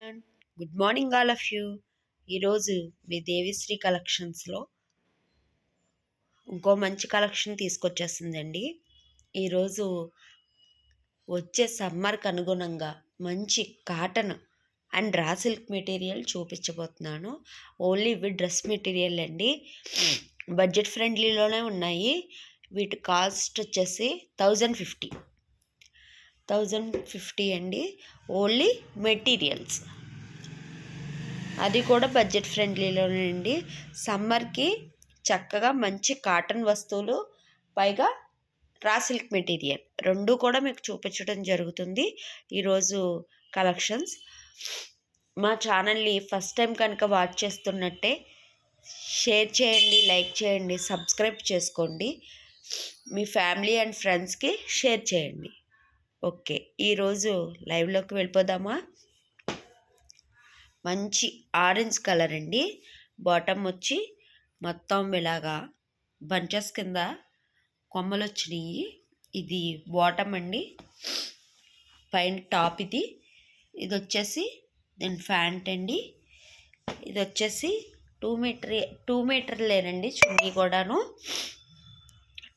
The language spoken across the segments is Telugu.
Good morning all of you. ఈరోజు మీ దేవిశ్రీ కలెక్షన్స్లో ఇంకో మంచి కలెక్షన్ తీసుకొచ్చేస్తుందండి. ఈరోజు వచ్చే సమ్మర్కి అనుగుణంగా మంచి cotton and raw silk material చూపించబోతున్నాను. ఓన్లీ ఇవి డ్రెస్ మెటీరియల్ అండి. బడ్జెట్ ఫ్రెండ్లీలోనే ఉన్నాయి. వీటి కాస్ట్ వచ్చేసి 1050 అండి. ఓన్లీ మెటీరియల్స్, అది కూడా బడ్జెట్ ఫ్రెండ్లీలోనే అండి. సమ్మర్కి చక్కగా మంచి కాటన్ వస్తువులు, పైగా రా సిల్క్ మెటీరియల్ రెండు కూడా మీకు చూపించడం జరుగుతుంది ఈరోజు కలెక్షన్స్. మా ఛానల్ని ఫస్ట్ టైం కనుక వాచ్ చేస్తున్నట్టే షేర్ చేయండి, లైక్ చేయండి, సబ్స్క్రైబ్ చేసుకోండి, మీ ఫ్యామిలీ అండ్ ఫ్రెండ్స్కి షేర్ చేయండి. ఓకే, ఈరోజు లైవ్లోకి వెళ్ళిపోదామా? మంచి ఆరెంజ్ కలర్ అండి. బాటమ్ వచ్చి మొత్తం ఇలాగా బంచెస్ కింద కొమ్మలు వచ్చినాయి. ఇది బాటమ్ అండి. పైన టాప్ ఇది వచ్చేసి దీని ప్యాంట్ అండి. ఇది వచ్చేసి 2 మీటర్ లేనండి. చున్నీ కూడాను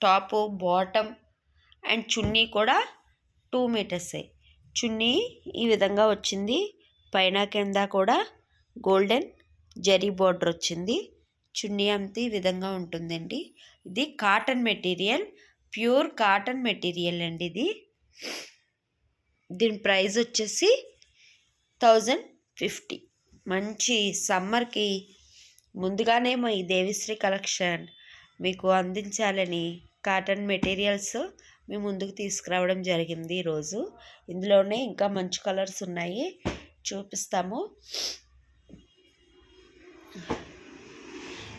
టాపు, బాటమ్ అండ్ చున్నీ కూడా 2 మీటర్సే. చున్నీ ఈ విధంగా వచ్చింది. పైన కింద కూడా గోల్డెన్ జరీ బోర్డర్ వచ్చింది. చున్నీ అంతా ఈ విధంగా ఉంటుందండి. ఇది cotton material, pure cotton material అండి. దీని ప్రైస్ వచ్చేసి 1050. మంచి సమ్మర్కి ముందుగానే మా ఈ దేవిశ్రీ కలెక్షన్ మీకు అందించాలని కాటన్ మెటీరియల్స్ మీ ముందుకు తీసుకురావడం జరిగింది ఈరోజు. ఇందులోనే ఇంకా మంచి కలర్స్ ఉన్నాయి, చూపిస్తాము.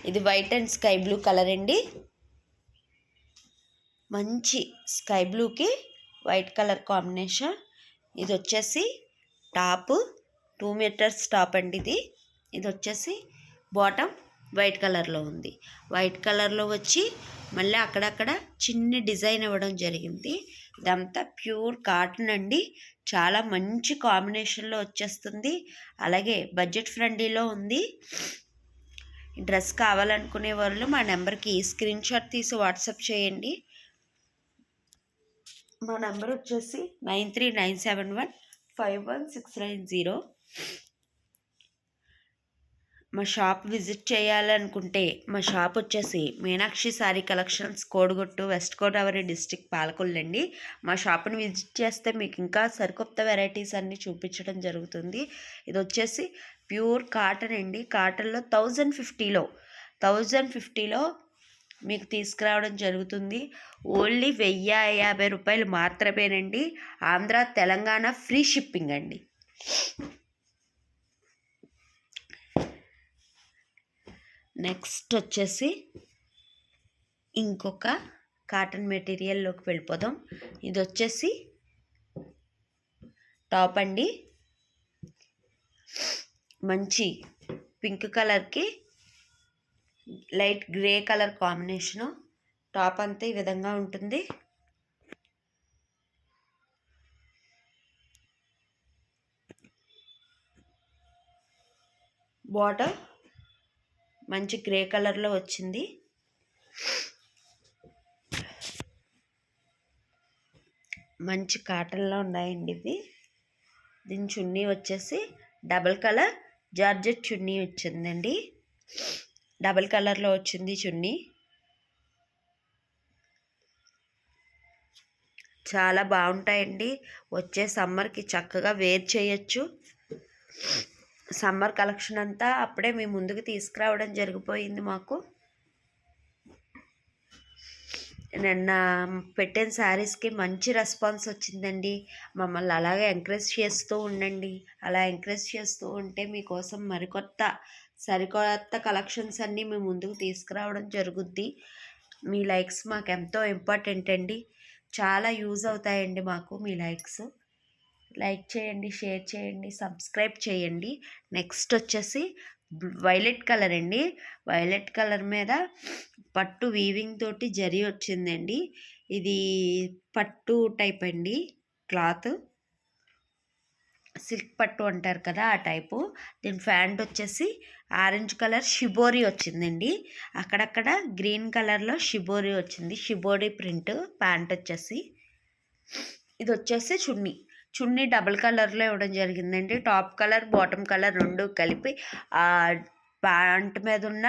ఇది white and sky blue colour అండి. మంచి స్కై బ్లూకి వైట్ కలర్ కాంబినేషన్. ఇది వచ్చేసి టాప్ 2 మీటర్స్ టాప్ అండి. ఇది వచ్చేసి బాటమ్ వైట్ కలర్లో ఉంది. వైట్ కలర్లో వచ్చి మళ్ళీ అక్కడక్కడ చిన్న డిజైన్ ఇవ్వడం జరిగింది. ఇదంతా ప్యూర్ కాటన్ అండి. చాలా మంచి కాంబినేషన్లో వచ్చేస్తుంది. అలాగే బడ్జెట్ ఫ్రెండ్లీలో ఉంది. డ్రెస్ కావాలనుకునే వాళ్ళు మా నెంబర్కి స్క్రీన్ షాట్ తీసి వాట్సాప్ చేయండి. మా నెంబర్ వచ్చేసి 9397151690. మా షాప్ విజిట్ చేయాలనుకుంటే మా షాప్ వచ్చేసి Meenakshi sari collections, Kodiguttu, west Godavari district, Palakollu అండి. మా షాప్ని విజిట్ చేస్తే మీకు ఇంకా సరికొత్త వెరైటీస్ అన్నీ చూపించడం జరుగుతుంది. ఇది వచ్చేసి ప్యూర్ కాటన్ అండి. కాటన్లో 1050లో మీకు తీసుకురావడం జరుగుతుంది. ఓన్లీ 1050 రూపాయలు మాత్రమేనండి. ఆంధ్ర, తెలంగాణ ఫ్రీ షిప్పింగ్ అండి. నెక్స్ట్ వచ్చేసి ఇంకొక కాటన్ మెటీరియల్లోకి వెళ్ళిపోదాం. ఇది వచ్చేసి టాప్ అండి. మంచి పింక్ కలర్కి light grey colour combination. Top అంతా ఈ విధంగా ఉంటుంది. బాటమ్ మంచి గ్రే కలర్లో వచ్చింది. మంచి కాటన్లో ఉన్నాయండి ఇవి. దీని చున్నీ వచ్చేసి డబల్ కలర్ జార్జెట్ చున్నీ వచ్చిందండి. డబల్ కలర్లో వచ్చింది చున్నీ. చాలా బాగుంటాయండి. వచ్చే సమ్మర్కి చక్కగా వేర్ చేయొచ్చు. సమ్మర్ కలెక్షన్ అంతా అప్పుడే మీ ముందుకు తీసుకురావడం జరిగిపోయింది. మాకు నిన్న పెట్టిన శారీస్కి మంచి రెస్పాన్స్ వచ్చిందండి. మమ్మల్ని అలాగే ఎంకరేజ్ చేస్తూ ఉండండి. అలా ఎంకరేజ్ చేస్తూ ఉంటే మీకోసం సరికొత్త కలెక్షన్స్ అన్నీ మీ ముందుకు తీసుకురావడం జరుగుద్ది. మీ లైక్స్ మాకు ఎంతో ఇంపార్టెంట్ అండి. చాలా యూజ్ అవుతాయండి మాకు మీ లైక్స్. లైక్ చేయండి, షేర్ చేయండి, సబ్స్క్రైబ్ చేయండి. నెక్స్ట్ వచ్చేసి వైలెట్ కలర్ అండి. వైలెట్ కలర్ మీద పట్టు వీవింగ్ తోటి జరీ వచ్చిందండి. ఇది పట్టు టైప్ అండి క్లాత్. సిల్క్ పట్టు అంటారు కదా ఆ టైపు. దీని ప్యాంట్ వచ్చేసి ఆరెంజ్ కలర్ షిబోరి వచ్చిందండి. అక్కడక్కడ గ్రీన్ కలర్లో షిబోరి వచ్చింది, షిబోరి ప్రింట్. ప్యాంట్ వచ్చేసి ఇది వచ్చేసి చున్నీ డబుల్ కలర్లో ఇవ్వడం జరిగిందండి. టాప్ కలర్ బాటమ్ కలర్ రెండు కలిపి ఆ ప్యాంట్ మీద ఉన్న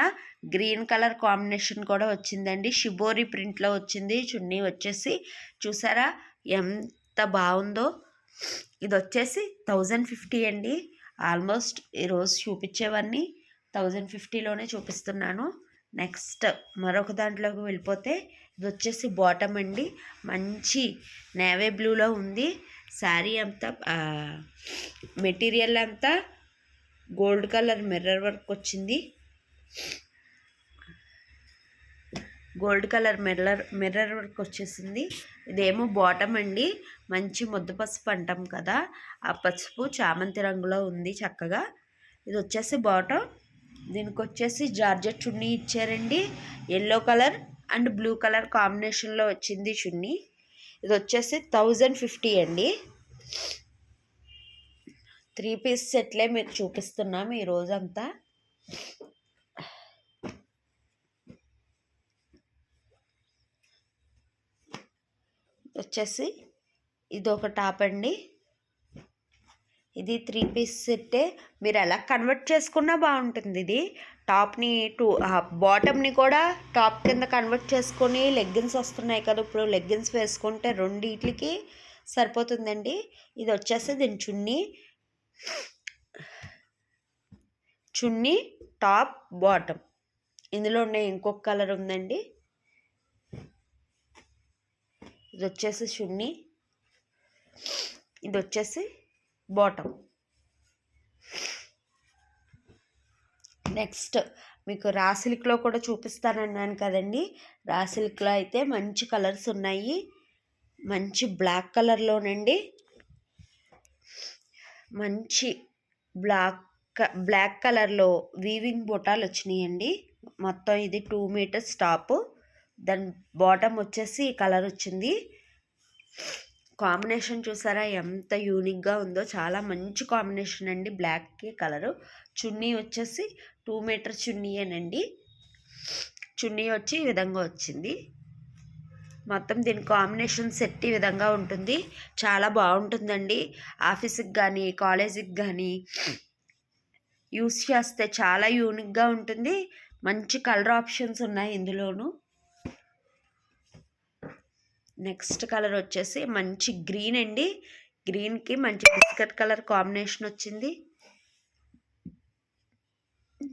గ్రీన్ కలర్ కాంబినేషన్ కూడా వచ్చిందండి. షిబోరి ప్రింట్లో వచ్చింది. చున్నీ వచ్చేసి చూసారా ఎంత బాగుందో. ఇది వచ్చేసి 1050 అండి. ఆల్మోస్ట్ ఈరోజు చూపించేవన్నీ 1050లోనే చూపిస్తున్నాను. నెక్స్ట్ మరొక దాంట్లోకి వెళ్ళిపోతే ఇది వచ్చేసి బాటమ్ అండి. మంచి నేవీ బ్లూలో ఉంది. శారీ అంతా మెటీరియల్ అంతా గోల్డ్ కలర్ మిర్రర్ వర్క్ వచ్చింది. గోల్డ్ కలర్ మిర్రర్ వర్క్ వచ్చేసింది. ఇదేమో బాటమ్ అండి. మంచి ముద్ద పసుపు అంటాం కదా, ఆ పసుపు చామంతి రంగులో ఉంది చక్కగా. ఇది వచ్చేసి బాటమ్. దీనికి వచ్చేసి జార్జెట్ చున్నీ ఇచ్చారండి. Yellow colour and blue colour కాంబినేషన్లో వచ్చింది చున్నీ. ఇది వచ్చేసి 1050 అండి. 3 పీస్ సెట్లే మీకు చూపిస్తున్నాం ఈ రోజంతా. వచ్చేసి ఇది ఒక టాప్ అండి. ఇది 3 పీస్ సెట్టే. మీరు ఎలా కన్వర్ట్ చేసుకున్నా బాగుంటుంది. ఇది టాప్ని బాటమ్ని కూడా టాప్ కింద కన్వర్ట్ చేసుకొని లెగ్గిన్స్ వస్తున్నాయి కదా, ఇప్పుడు లెగ్గిన్స్ వేసుకుంటే రెండింటికి సరిపోతుందండి. ఇది వచ్చేసి దీని చున్నీ టాప్ బాటమ్. ఇందులోనే ఇంకొక కలర్ ఉందండి. ఇది వచ్చేసి చున్నీ, ఇది వచ్చేసి బాటమ్. నెక్స్ట్ మీకు రా సిల్క్లో కూడా చూపిస్తానన్నాను కదండి. రా సిల్క్లో అయితే మంచి కలర్స్ ఉన్నాయి. మంచి బ్లాక్ కలర్లోనండి, మంచి బ్లాక్ కలర్లో వీవింగ్ బుటాలు వచ్చినాయండి. మొత్తం ఇది 2 మీటర్స్ టాపు. దాని బాటమ్ వచ్చేసి ఈ కలర్ వచ్చింది. కాంబినేషన్ చూసారా ఎంత యూనిక్గా ఉందో, చాలా మంచి కాంబినేషన్ అండి బ్లాక్కి కలరు. చున్నీ వచ్చేసి 2 మీటర్ చున్నీయేనండి. చున్నీ వచ్చి ఈ విధంగా వచ్చింది. మొత్తం దీని కాంబినేషన్ సెట్ ఈ విధంగా ఉంటుంది. చాలా బాగుంటుందండి. ఆఫీస్కి కానీ కాలేజీకి కానీ యూస్ చేస్తే చాలా యూనిక్గా ఉంటుంది. మంచి కలర్ ఆప్షన్స్ ఉన్నాయి ఇందులోను. నెక్స్ట్ కలర్ వచ్చేసి మంచి గ్రీన్ అండి. గ్రీన్కి మంచి బిస్కెట్ కలర్ కాంబినేషన్ వచ్చింది.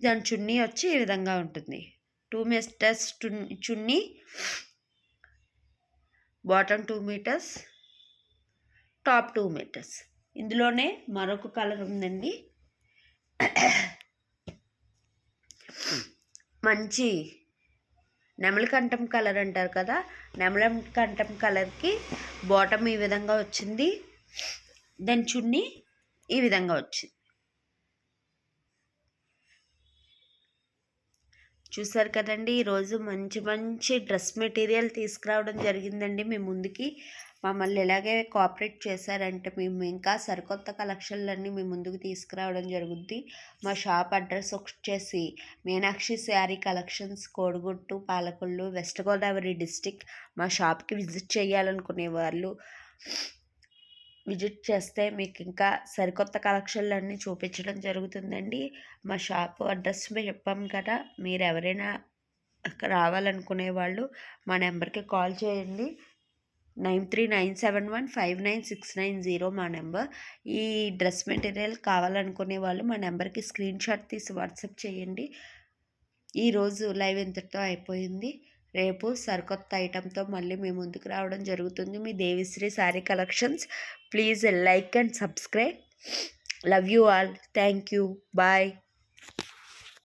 దాని చున్నీ వచ్చి ఈ విధంగా ఉంటుంది. 2 మీటర్స్ చున్నీ, బాటమ్ 2 మీటర్స్, టాప్ 2 మీటర్స్. ఇందులోనే మరొక కలర్ ఉందండి. మంచి నెమలికంఠం కలర్ అంటారు కదా, నెమలికంఠం కలర్కి బాటమ్ ఈ విధంగా వచ్చింది. దాని చున్నీ ఈ విధంగా వచ్చింది. చూసారు కదండి, ఈరోజు మంచి మంచి డ్రెస్ మెటీరియల్ తీసుకురావడం జరిగిందండి మీ ముందుకి. మమ్మల్ని ఇలాగే కోఆపరేట్ చేశారంటే మేము ఇంకా సరికొత్త కలెక్షన్లన్నీ మీ ముందుకు తీసుకురావడం జరుగుద్ది. మా షాప్ అడ్రస్ వచ్చేసి Meenakshi sari collections, Kodiguttu, Palakollu, west Godavari district. మా షాప్కి విజిట్ చేయాలనుకునే వాళ్ళు విజిట్ చేస్తే మీకు ఇంకా సరికొత్త కలెక్షన్లన్నీ చూపించడం జరుగుతుందండి. మా షాప్ అడ్రస్ చెప్పాం కదా, మీరు ఎవరైనా రావాలనుకునే వాళ్ళు మా నెంబర్కి కాల్ చేయండి. 9397159690 మా నెంబర్. ఈ డ్రెస్ మెటీరియల్ కావాలనుకునే వాళ్ళు మా నెంబర్కి స్క్రీన్ షాట్ తీసి వాట్సాప్ చేయండి. ఈరోజు లైవ్ ఇంతటితో అయిపోయింది. రేపు సరికొత్త ఐటెంతో మళ్ళీ మీ ముందుకు రావడం జరుగుతుంది. మీ Devishri sari collections. Please like and subscribe. Love you all. Thank you. Bye.